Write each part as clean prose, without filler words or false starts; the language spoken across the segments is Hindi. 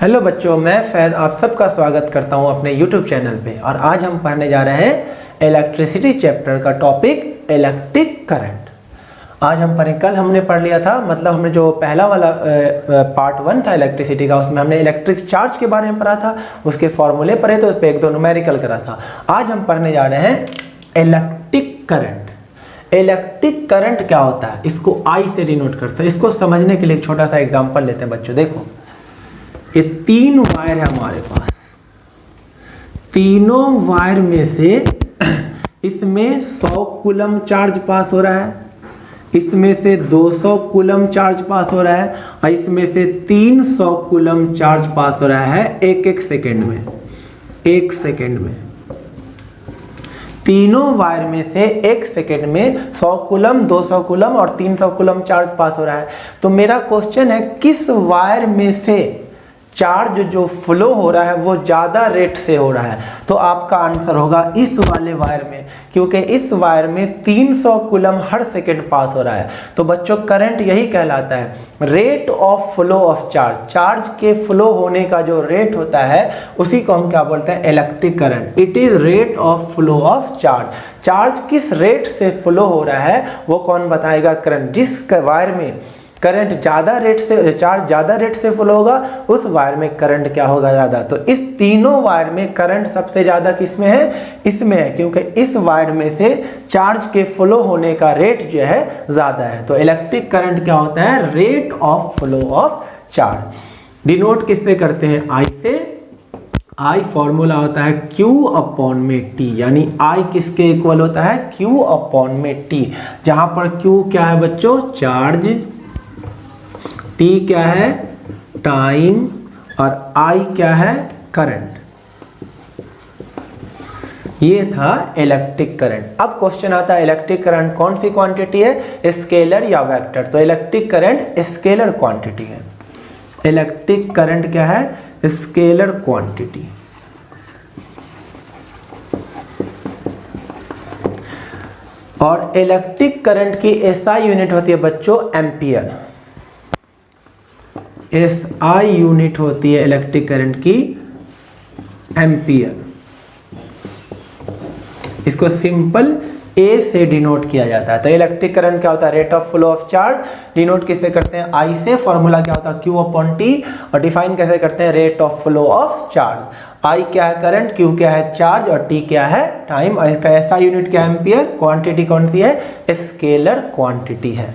हेलो बच्चों, मैं फैद आप सबका स्वागत करता हूं अपने YouTube चैनल पे। और आज हम पढ़ने जा रहे हैं इलेक्ट्रिसिटी चैप्टर का टॉपिक इलेक्ट्रिक करंट। आज हम पढ़ें, कल हमने पढ़ लिया था, मतलब हमने जो पहला वाला पार्ट 1 था इलेक्ट्रिसिटी का, उसमें हमने इलेक्ट्रिक चार्ज के बारे में पढ़ा था, उसके फॉर्मूले पढ़े थे, उस पर एक दो न्यूमेरिकल करा था। आज हम पढ़ने जा रहे हैं इलेक्ट्रिक करंट। इलेक्ट्रिक करंट क्या होता है, इसको आई से डिनोट करते हैं। इसको समझने के लिए एक छोटा सा एग्जाम्पल लेते हैं बच्चों। देखो, ये 3 वायर है हमारे पास। तीनों वायर में से इसमें 100 कूलम चार्ज पास हो रहा है, इसमें से 200 कूलम चार्ज पास हो रहा है, और इसमें से 300 कूलम चार्ज पास हो रहा है एक सेकेंड में। 1 सेकेंड में तीनों वायर में से 1 सेकेंड में 100 कूलम, 200 कूलम और 300 कूलम चार्ज पास हो रहा है। तो मेरा क्वेश्चन है, किस वायर में से चार्ज जो फ्लो हो रहा है वो ज़्यादा रेट से हो रहा है? तो आपका आंसर होगा इस वाले वायर में, क्योंकि इस वायर में 300 कूलम हर सेकेंड पास हो रहा है। तो बच्चों, करंट यही कहलाता है, rate of flow of charge. Charge के फ्लो होने का जो रेट होता है उसी को हम क्या बोलते हैं? Electric current. It is rate of flow of charge. Charge किस रेट से फ्लो हो रहा है वो कौन बताएगा? करंट। जिस वायर में करंट ज़्यादा रेट से, चार्ज ज़्यादा रेट से फ्लो होगा, उस वायर में करंट क्या होगा? ज़्यादा। तो इस तीनों वायर में करंट सबसे ज़्यादा किस में है? इसमें है, क्योंकि इस वायर में से चार्ज के फ्लो होने का रेट जो है ज़्यादा है। तो इलेक्ट्रिक करंट क्या होता है? Rate of flow of charge. Denote किससे करते हैं? आई से। आई फॉर्मूला होता है Q अपॉन में T, यानी I किसके इक्वल होता है? Q अपॉन में T, जहाँ पर Q क्या है बच्चों? चार्ज, T क्या है? टाइम, और I क्या है? करंट। ये था इलेक्ट्रिक करंट। अब क्वेश्चन आता है, इलेक्ट्रिक करंट कौन सी क्वांटिटी है, स्केलर या वेक्टर? तो इलेक्ट्रिक करंट स्केलर क्वांटिटी है। इलेक्ट्रिक करंट क्या है? Scalar quantity. और इलेक्ट्रिक करंट की SI यूनिट होती है बच्चों एम्पियर। SI यूनिट होती है इलेक्ट्रिक करंट की एम्पियर। इसको सिंपल A से डिनोट किया जाता है। तो इलेक्ट्रिक करंट क्या होता है? Rate of flow of charge. Denote किससे करते हैं? I से। फॉर्मूला क्या होता है? Q upon T। और डिफाइन कैसे करते हैं? Rate of flow of charge. I क्या है? करंट, Q क्या है? चार्ज, और T क्या है? टाइम। और इसका SI यूनिट क्या है? एम्पियर। क्वांटिटी कौन सी है? स्केलर क्वांटिटी है।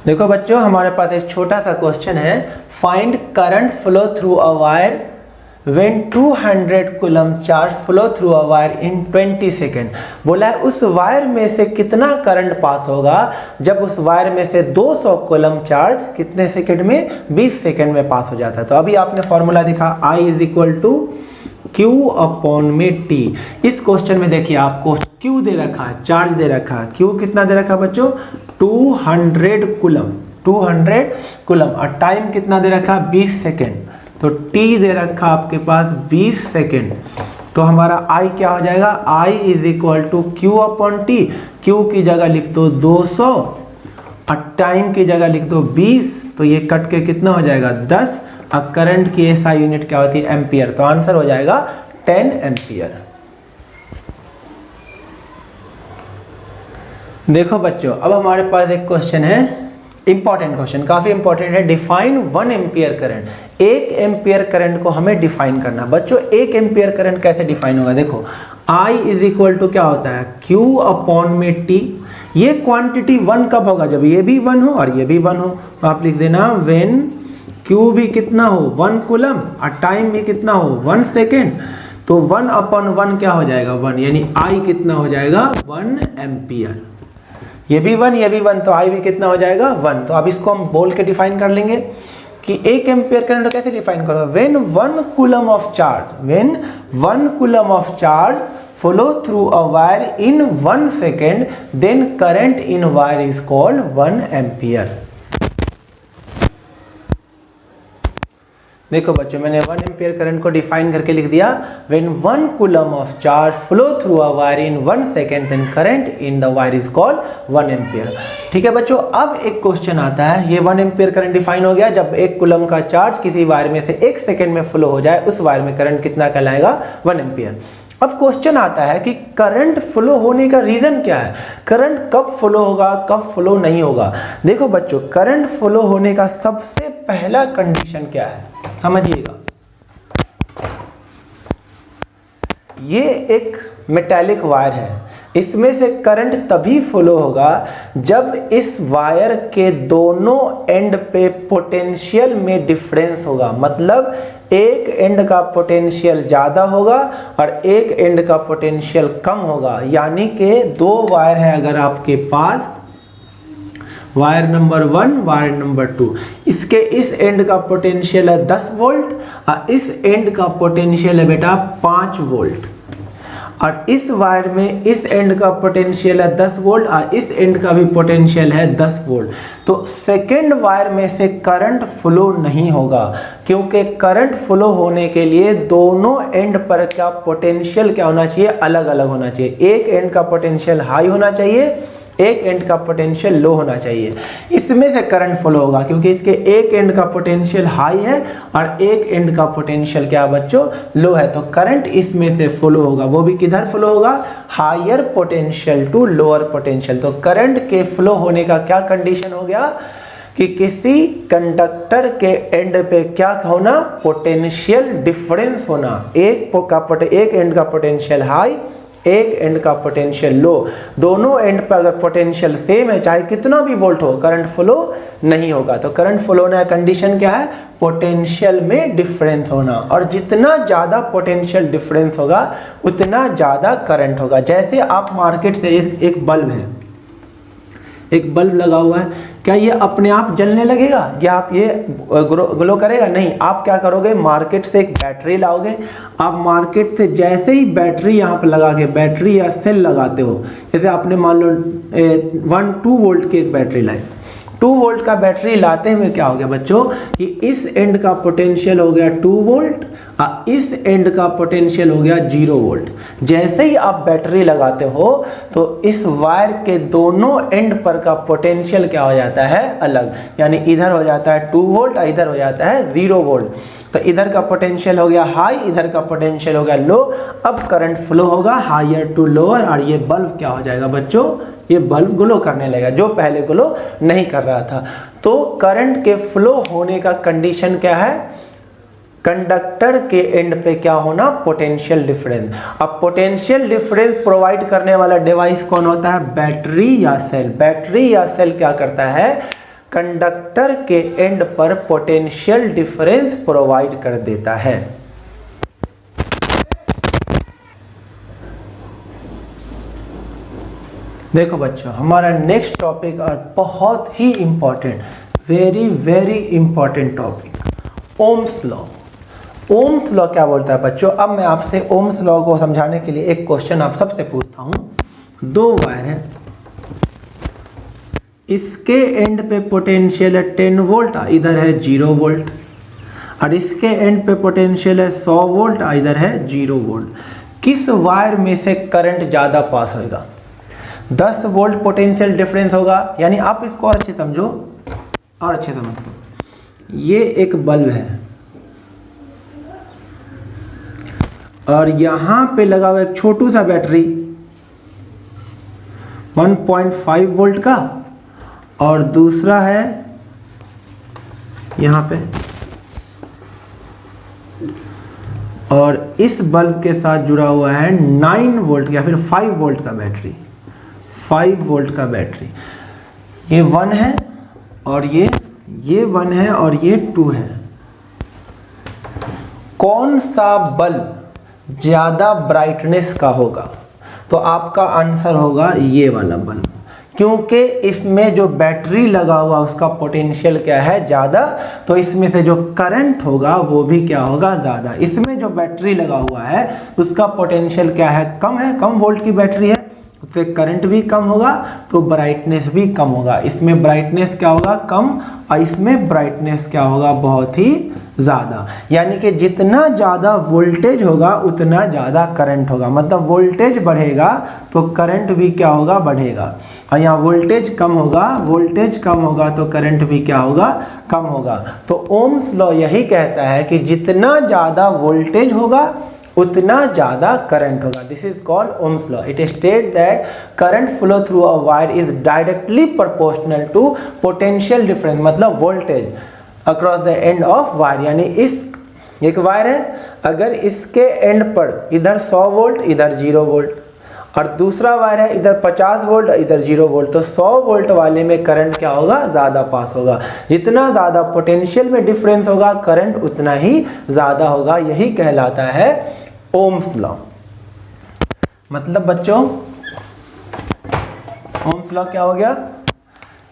देखो बच्चों, हमारे पास एक छोटा सा क्वेश्चन है, find current flow through a wire when 200 coulomb charge flow through a wire in 20 second. बोला है उस वायर में से कितना करंट पास होगा जब उस वायर में से 200 कूलम चार्ज कितने सेकेंड में? 20 सेकेंड में पास हो जाता है। तो अभी आपने फॉर्मूला देखा, I is equal to Q upon में T। इस क्वेश्चन में देखिए, आपको Q दे रखा है, चार्ज दे रखा है। Q कितना दे रखा है बच्चों? 200 कूलम, 200 कूलम। और टाइम कितना दे रखा है? 20 सेकेंड। तो T दे रखा आपके पास 20 सेकेंड। तो हमारा I क्या हो जाएगा? I is equal to Q upon T। Q की जगह लिख दो 200 और टाइम की जगह लिख दो 20। तो ये कट के कितना हो जाएगा? 10। अब करंट की SI यूनिट क्या होती है? एम्पियर। तो आंसर हो जाएगा 10 एम्पियर। देखो बच्चों, अब हमारे पास एक क्वेश्चन है, इंपॉर्टेंट क्वेश्चन, काफी इंपॉर्टेंट है। Define 1 ampere current. 1 ampere current को हमें डिफाइन करना। बच्चों, 1 एम्पियर करंट कैसे डिफाइन होगा? देखो, I इज इक्वल टू क्या होता है? Q अपॉन में T। ये क्वांटिटी 1 कब होगा? जब ये भी 1 हो और ये भी 1 हो। तो आप लिख देना व्हेन Q भी कितना हो? 1 कूलम, और टाइम भी कितना हो? 1 सेकेंड। तो 1 अपॉन 1 क्या हो जाएगा? 1, यानी I कितना हो जाएगा? 1 एम्पियर। ये भी 1, ये भी 1, तो I भी कितना हो जाएगा? 1। तो अब इसको हम बोल के डिफाइन कर लेंगे कि 1 एम्पियर करंट कैसे डिफाइन करो? When 1 coulomb of charge, when 1 coulomb of charge flow through a wire in 1 second, then current in wire is called 1 ampere. देखो बच्चों, मैंने 1 एम्पियर करंट को डिफाइन करके लिख दिया, when 1 coulomb of charge flow through a wire in 1 second then current in the wire is called 1 ampere. ठीक है बच्चों, अब एक क्वेश्चन आता है, ये 1 एम्पियर करंट डिफाइन हो गया, जब 1 कूलम का चार्ज किसी वायर में से 1 सेकेंड में फ्लो हो जाए उस वायर में करंट कितना कहलाएगा, 1 एम्पियर। अब क्वेश्चन आता है कि करंट फ्लो होने का रीजन क्या है, करंट कब फ्लो होगा, कब फ्लो नहीं होगा। देखो बच्चों, करंट फ्लो होने का सबसे पहला कंडीशन क्या है, समझिएगा। ये एक मेटालिक वायर है, इसमें से करंट तभी फ्लो होगा जब इस वायर के दोनों एंड पे पोटेंशियल में डिफरेंस होगा। मतलब एक एंड का पोटेंशियल ज़्यादा होगा और एक एंड का पोटेंशियल कम होगा। यानी कि 2 वायर है अगर आपके पास, वायर नंबर 1, वायर नंबर 2, इसके इस एंड का पोटेंशियल है 10 वोल्ट और इस एंड का पोटेंशियल है बेटा 5 वोल्ट, और इस वायर में इस एंड का पोटेंशियल है 10 वोल्ट और इस एंड का भी पोटेंशियल है 10 वोल्ट। तो सेकेंड वायर में से करंट फ्लो नहीं होगा, क्योंकि करंट फ्लो होने के लिए दोनों एंड पर का पोटेंशियल क्या होना चाहिए, अलग अलग होना चाहिए। एक एंड का पोटेंशियल हाई होना चाहिए, एक एंड का पोटेंशियल लो होना चाहिए, इसमें से करंट फ्लो होगा, क्योंकि इसके एक एंड का पोटेंशियल हाई है और एक एंड का पोटेंशियल क्या बच्चों, लो है। तो करंट इसमें से फ्लो होगा, वो भी किधर फ्लो होगा, higher potential to lower potential. तो करंट के फ्लो होने का क्या कंडीशन हो गया कि किसी कंडक्टर के एंड पे क्या होना, पोटेंशियल डिफरेंस होना। एक एंड का पोटेंशियल हाई, एक एंड का पोटेंशियल लो, दोनों एंड पर अगर पोटेंशियल सेम है चाहे कितना भी वोल्ट हो, करंट फ्लो नहीं होगा। तो करंट फ्लो होने का कंडीशन क्या है, पोटेंशियल में डिफरेंस होना, और जितना ज़्यादा पोटेंशियल डिफरेंस होगा उतना ज़्यादा करंट होगा। जैसे आप मार्केट से एक बल्ब है, एक बल्ब लगा हुआ है, क्या ये अपने आप जलने लगेगा या आप ये ग्लो करेगा, नहीं। आप क्या करोगे, मार्केट से एक बैटरी लाओगे, आप मार्केट से जैसे ही बैटरी यहाँ पर लगा के, बैटरी या सेल लगाते हो, जैसे आपने मान लो 2 वोल्ट की एक बैटरी लाई, 2 वोल्ट का बैटरी लाते हुए क्या हो गया बच्चों कि इस एंड का पोटेंशियल हो गया 2 वोल्ट और इस एंड का पोटेंशियल हो गया 0 वोल्ट। जैसे ही आप बैटरी लगाते हो तो इस वायर के दोनों एंड पर का पोटेंशियल क्या हो जाता है, अलग। यानी इधर हो जाता है 2 वोल्ट और इधर हो जाता है 0 वोल्ट। तो इधर का पोटेंशियल हो गया हाई, इधर का पोटेंशियल हो गया लो। अब करंट फ्लो होगा हायर टू लोअर और ये बल्ब क्या हो जाएगा बच्चों, ये बल्ब ग्लो करने लगेगा, जो पहले ग्लो नहीं कर रहा था। तो करंट के फ्लो होने का कंडीशन क्या है, कंडक्टर के एंड पे क्या होना, पोटेंशियल डिफरेंस। अब पोटेंशियल डिफरेंस प्रोवाइड करने वाला डिवाइस कौन होता है, बैटरी या सेल। बैटरी या सेल क्या करता है, कंडक्टर के एंड पर पोटेंशियल डिफरेंस प्रोवाइड कर देता है। देखो बच्चों, हमारा नेक्स्ट टॉपिक और बहुत ही important, very very important topic, Ohm's law. Ohm's law क्या बोलता है बच्चों। अब मैं आपसे ओम्स लॉ को समझाने के लिए एक क्वेश्चन आप सबसे पूछता हूं। 2 वायर है, इसके एंड पे पोटेंशियल है 10 वोल्ट, इधर है 0 वोल्ट, और इसके एंड पे पोटेंशियल है 100 वोल्ट, इधर है 0 वोल्ट। किस वायर में से करंट ज़्यादा पास होगा, 10 वोल्ट पोटेंशियल डिफरेंस होगा। यानी आप इसको और अच्छे समझो, और अच्छे समझो। ये एक बल्ब है और यहाँ पे लगा हुआ एक छोटू सा बैटरी 1.5 वोल्ट का, और दूसरा है यहाँ पे, और इस बल्ब के साथ जुड़ा हुआ है 9 वोल्ट या फिर 5 वोल्ट का बैटरी, 5 वोल्ट का बैटरी। ये 1 है और ये 1 है और ये 2 है। कौन सा बल्ब ज़्यादा ब्राइटनेस का होगा, तो आपका आंसर होगा ये वाला बल्ब, क्योंकि इसमें जो बैटरी लगा हुआ उसका पोटेंशियल क्या है, ज़्यादा, तो इसमें से जो करंट होगा वो भी क्या होगा, ज़्यादा। इसमें जो बैटरी लगा हुआ है उसका पोटेंशियल क्या है, कम है, कम वोल्ट की बैटरी है, उससे करंट भी कम होगा तो ब्राइटनेस भी कम होगा। इसमें ब्राइटनेस क्या होगा, कम, और इसमें ब्राइटनेस क्या होगा, बहुत ही ज़्यादा, यानी कि जितना ज़्यादा वोल्टेज होगा उतना ज़्यादा करंट होगा। मतलब वोल्टेज बढ़ेगा तो करंट भी क्या होगा, बढ़ेगा। और यहाँ वोल्टेज कम होगा तो करंट भी क्या होगा, कम होगा। तो ओम्स लॉ यही कहता है कि जितना ज़्यादा वोल्टेज होगा उतना ज़्यादा करंट होगा। This is called Ohm's law. It state that current flow through a wire is directly proportional to potential difference, मतलब voltage across the end of wire. यानी इस एक वायर है, अगर इसके एंड पर इधर 100 वोल्ट इधर 0 वोल्ट, और दूसरा वायर है इधर 50 वोल्ट इधर 0 वोल्ट, तो 100 वोल्ट वाले में करंट क्या होगा, ज़्यादा पास होगा। जितना ज़्यादा पोटेंशियल में डिफरेंस होगा करंट उतना ही ज़्यादा होगा। यही कहलाता है ओम्स लॉ। मतलब बच्चों ओम्स लॉ क्या हो गया,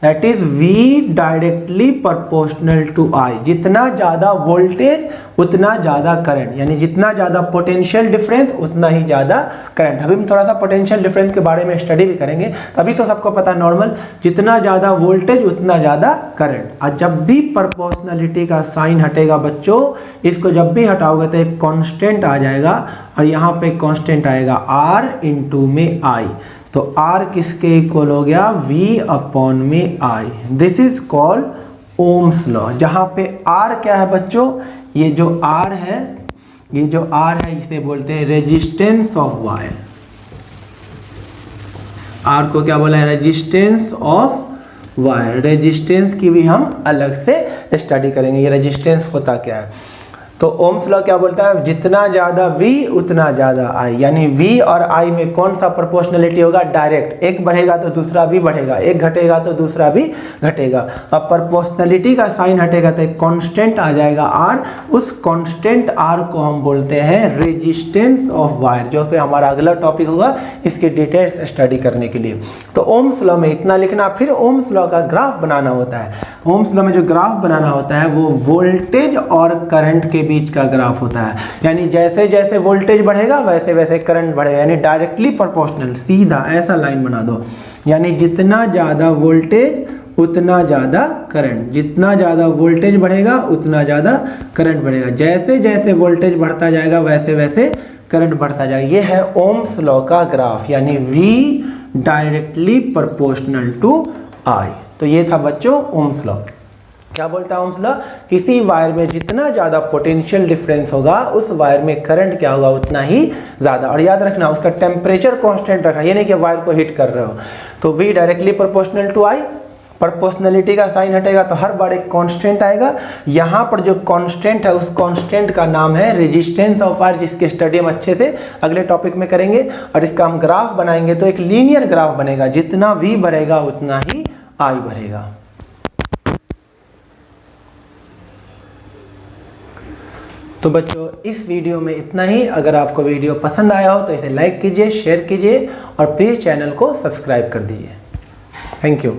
that is V directly proportional to I। जितना ज़्यादा वोल्टेज उतना ज़्यादा करंट, यानी जितना ज़्यादा पोटेंशियल डिफरेंस उतना ही ज़्यादा करंट। अभी हम थोड़ा सा पोटेंशियल डिफरेंस के बारे में स्टडी भी करेंगे। अभी तो सबको पता है नॉर्मल, जितना ज़्यादा वोल्टेज उतना ज़्यादा करंट। और जब भी प्रोपोर्शनलिटी का साइन हटेगा बच्चों, इसको जब भी हटाओगे तो एक कांस्टेंट आ जाएगा, और यहाँ पे कांस्टेंट आएगा R इंटू में I। तो R किसके इक्वल हो गया, V अपॉन में I। This is called Ohm's law, जहाँ पे R क्या है बच्चों, ये जो R है, ये जो R है इसे बोलते हैं रेजिस्टेंस ऑफ वायर। R को क्या बोला है, रेजिस्टेंस ऑफ वायर। रेजिस्टेंस की भी हम अलग से स्टडी करेंगे, ये रेजिस्टेंस होता क्या है। तो ओम्स लॉ क्या बोलता है, जितना ज़्यादा V उतना ज़्यादा I, यानी V और I में कौन सा प्रोपोर्शनलिटी होगा, डायरेक्ट। एक बढ़ेगा तो दूसरा भी बढ़ेगा, एक घटेगा तो दूसरा भी घटेगा। अब प्रोपोर्शनलिटी का साइन हटेगा तो एक कांस्टेंट आ जाएगा R। उस कांस्टेंट R को हम बोलते हैं रेजिस्टेंस ऑफ वायर, जो कि हमारा अगला टॉपिक होगा इसके डिटेल्स स्टडी करने के लिए। तो ओम्स लॉ में इतना लिखना। फिर ओम्स लॉ का ग्राफ बनाना होता है। ओम्स लॉ में जो ग्राफ बनाना होता है वो वोल्टेज और करंट के बीच का ग्राफ होता है। यानी जैसे जैसे वोल्टेज बढ़ेगा वैसे वैसे करंट बढ़ेगा, यानी डायरेक्टली प्रोपोर्शनल, सीधा ऐसा लाइन बना दो। यानी जितना ज़्यादा वोल्टेज उतना ज़्यादा करंट, जितना ज़्यादा वोल्टेज बढ़ेगा उतना ज़्यादा करंट बढ़ेगा। जैसे जैसे वोल्टेज बढ़ता जाएगा वैसे वैसे करंट बढ़ता जाएगा। ये है ओम्स लॉ का ग्राफ, यानी V directly proportional to I। तो ये था बच्चों ओम्स लॉ। क्या बोलता है ओम्स लॉ, किसी वायर में जितना ज़्यादा पोटेंशियल डिफरेंस होगा उस वायर में करंट क्या होगा, उतना ही ज़्यादा। और याद रखना उसका टेम्परेचर कांस्टेंट रखना, ये नहीं कि वायर को हीट कर रहे हो। तो V directly proportional to I, proportionality का साइन हटेगा तो हर बार एक कांस्टेंट आएगा। यहाँ पर जो कांस्टेंट है उस कांस्टेंट का नाम है रेजिस्टेंस ऑफ वायर, जिसके स्टडी हम अच्छे से अगले टॉपिक में करेंगे। और इसका हम ग्राफ बनाएंगे तो एक लीनियर ग्राफ बनेगा, जितना V बढ़ेगा उतना ही I बढ़ेगा। तो बच्चों इस वीडियो में इतना ही। अगर आपको वीडियो पसंद आया हो तो इसे लाइक कीजिए, शेयर कीजिए और प्लीज़ चैनल को सब्सक्राइब कर दीजिए। Thank you.